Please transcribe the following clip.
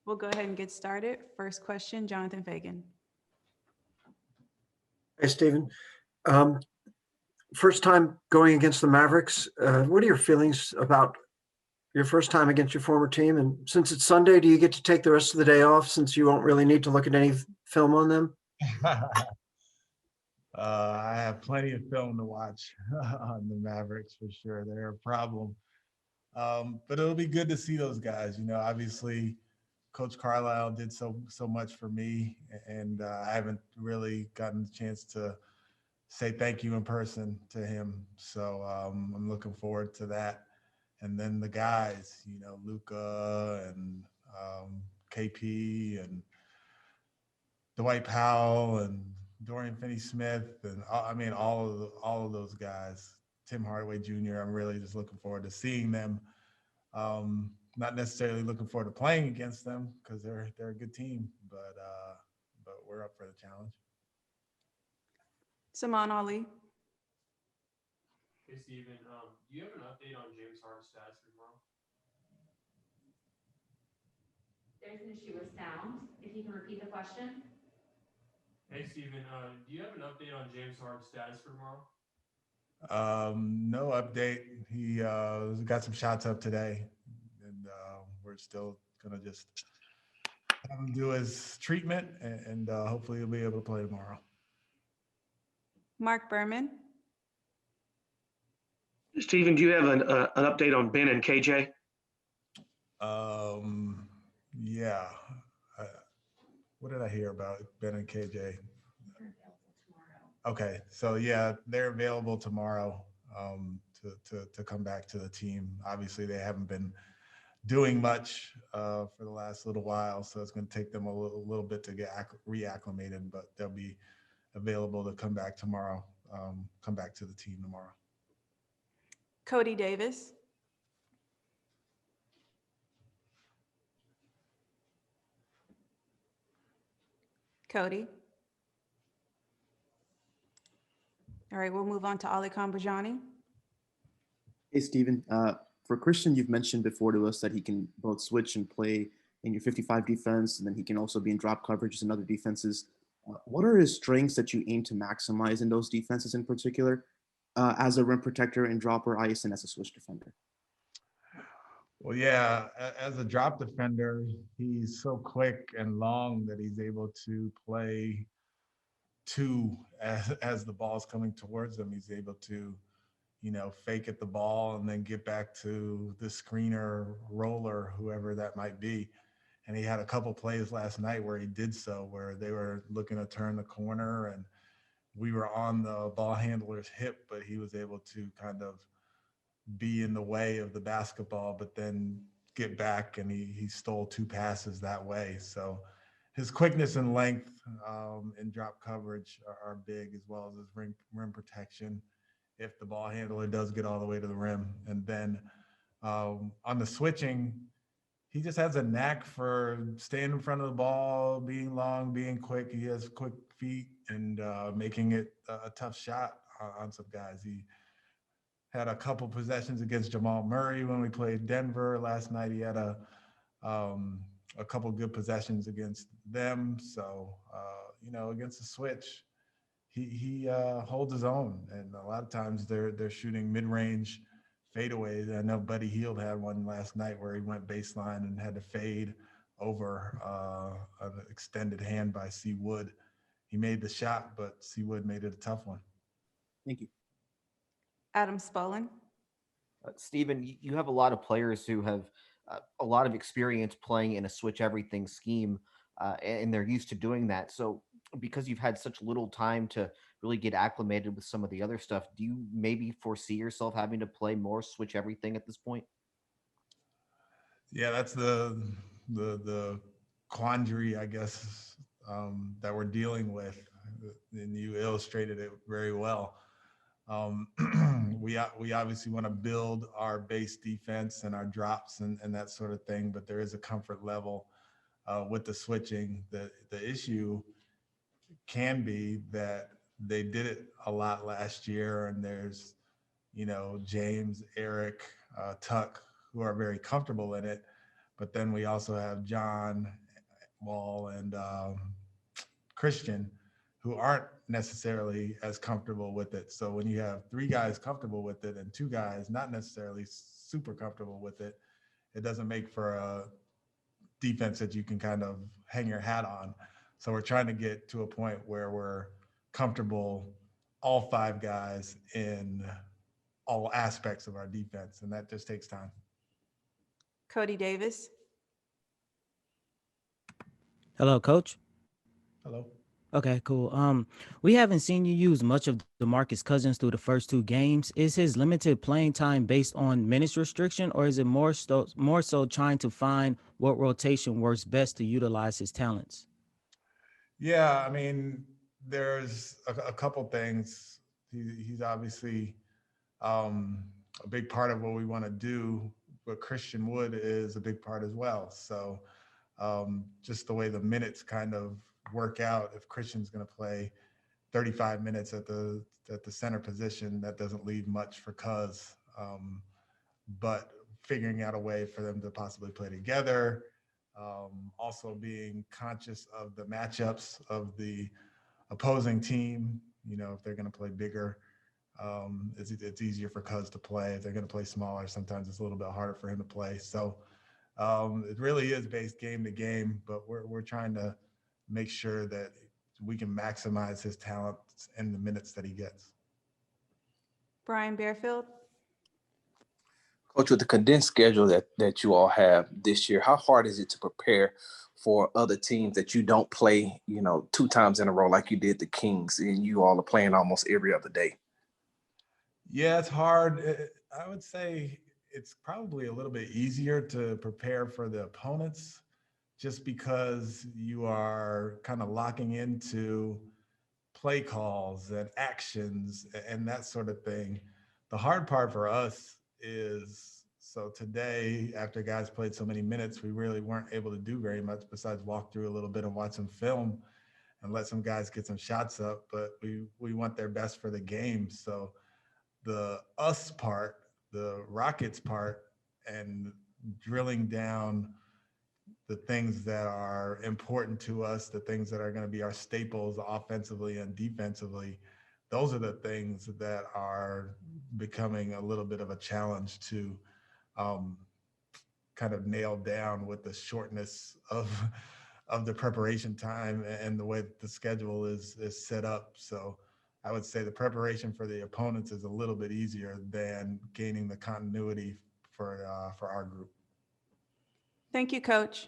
We'll go ahead and get started. First question, Jonathan Fagan. Hey, Stephen. Um, First time going against the Mavericks. What are your feelings about your first time against your former team? And since it's Sunday, do you get to take the rest of the day off since you won't really need to look at any film on them? I have plenty of film to watch on the Mavericks for sure. They're a problem. But it'll be good to see those guys. You know, obviously, Coach Carlisle did so much for me, and I haven't really gotten the chance to say thank you in person to him. So I'm looking forward to that. And then the guys, you know, Luca and KP and 𝗖𝗢𝗡𝗡𝗘𝗖𝗧 and Dorian Finney-Smith and all of those guys, Tim Hardaway Jr. I'm really just looking forward to seeing them. Not necessarily looking forward to playing against them because they're a good team, but we're up for the challenge. Saman Ali. Hey, Stephen, do you have an update on James Harden's status for tomorrow? There's an issue with sound. If you can repeat the question. Hey, Stephen, do you have an update on James Harden's status for tomorrow? No update. He got some shots up today, and we're still gonna just have him do his treatment, and hopefully he'll be able to play tomorrow. Mark Berman. Stephen, do you have an update on Ben and KJ? Yeah. What did I hear about Ben and KJ? Okay, so yeah, they're available tomorrow to come back to the team. Obviously, they haven't been doing much for the last little while, so it's going to take them a little bit to get reacclimated, but they'll be available to come back tomorrow, come back to the team tomorrow. Cody Davis. Cody. All right, we'll move on to 𝗖𝗢𝗡𝗘𝗖𝗧 Bajani. Hey, Stephen. For Christian, you've mentioned before to us that he can both switch and play in your 55 defense, and then he can also be in drop coverages and other defenses. What are his strengths that you aim to maximize in those defenses in particular, as a rim protector and dropper ice and as a switch defender? Well, yeah, as a drop defender, he's so quick and long that he's able to play two as the ball's coming towards him. He's able to, you know, fake at the ball and then get back to the screener, roller, whoever that might be. And he had a couple plays last night where he did so, where they were looking to turn the corner and we were on the ball handler's hip, but he was able to kind of be in the way of the basketball, but then get back, and he stole two passes that way. So his quickness and length and drop coverage are big, as well as his rim protection if the ball handler does get all the way to the rim. And then on the switching, he just has a knack for staying in front of the ball, being long, being quick. He has quick feet and making it a tough shot on some guys. He had a couple possessions against Jamal Murray when we played Denver last night. He had a couple good possessions against them. So, you know, against the switch, he holds his own. And a lot of times they're shooting mid-range fadeaways. I know Buddy Hield had one last night where he went baseline and had to fade over an extended hand by C. Wood. He made the shot, but C. Wood made it a tough one. Thank you. Adam Spollen. Stephen, you have a lot of players who have a lot of experience playing in a switch everything scheme, and they're used to doing that. So because you've had such little time to really get acclimated with some of the other stuff, do you maybe foresee yourself having to play more switch everything at this point? Yeah, that's the quandary, I guess, that we're dealing with, and you illustrated it very well. We obviously want to build our base defense and our drops and that sort of thing, but there is a comfort level with the switching. The issue can be that they did it a lot last year, and there's, you know, James, Eric, Tuck, who are very comfortable in it. But then we also have John Wall and Christian, who aren't necessarily as comfortable with it. So when you have 3 guys comfortable with it and 2 guys not necessarily super comfortable with it, it doesn't make for a defense that you can kind of hang your hat on. So we're trying to get to a point where we're comfortable, all 5 guys, in all aspects of our defense, and that just takes time. Cody Davis. Hello, Coach. Hello. Okay, cool. We haven't seen you use much of DeMarcus Cousins through the first 2 games. Is his limited playing time based on minutes restriction, or is it more so trying to find what rotation works best to utilize his talents? Yeah, I mean, there's a couple things. He's obviously a big part of what we want to do, but Christian Wood is a big part as well. So just the way the minutes kind of work out, if Christian's going to play 35 minutes at the center position, that doesn't leave much for Cuz. But figuring out a way for them to possibly play together, also being conscious of the matchups of the opposing team. You know, if they're going to play bigger, it's easier for Cuz to play. If they're going to play smaller, sometimes it's a little bit harder for him to play. So it really is based game to game, but we're trying to make sure that we can maximize his talents and the minutes that he gets. Brian Bearfield. Coach, with the condensed schedule that you all have this year, how hard is it to prepare for other teams that you don't play, 2 times in a row like you did the Kings, and you all are playing almost every other day? Yeah, it's hard. I would say it's probably a little bit easier to prepare for the opponents, just because you are kind of locking into play calls and actions and that sort of thing. The hard part for us is, so today, after guys played so many minutes, we really weren't able to do very much besides walk through a little bit and watch some film and let some guys get some shots up, but we want their best for the game. So the us part, the Rockets part, and drilling down the things that are important to us, the things that are going to be our staples offensively and defensively, those are the things that are becoming a little bit of a challenge to kind of nail down with the shortness of the preparation time and the way that the schedule is set up. So I would say the preparation for the opponents is a little bit easier than gaining the continuity for our group. Thank you, Coach.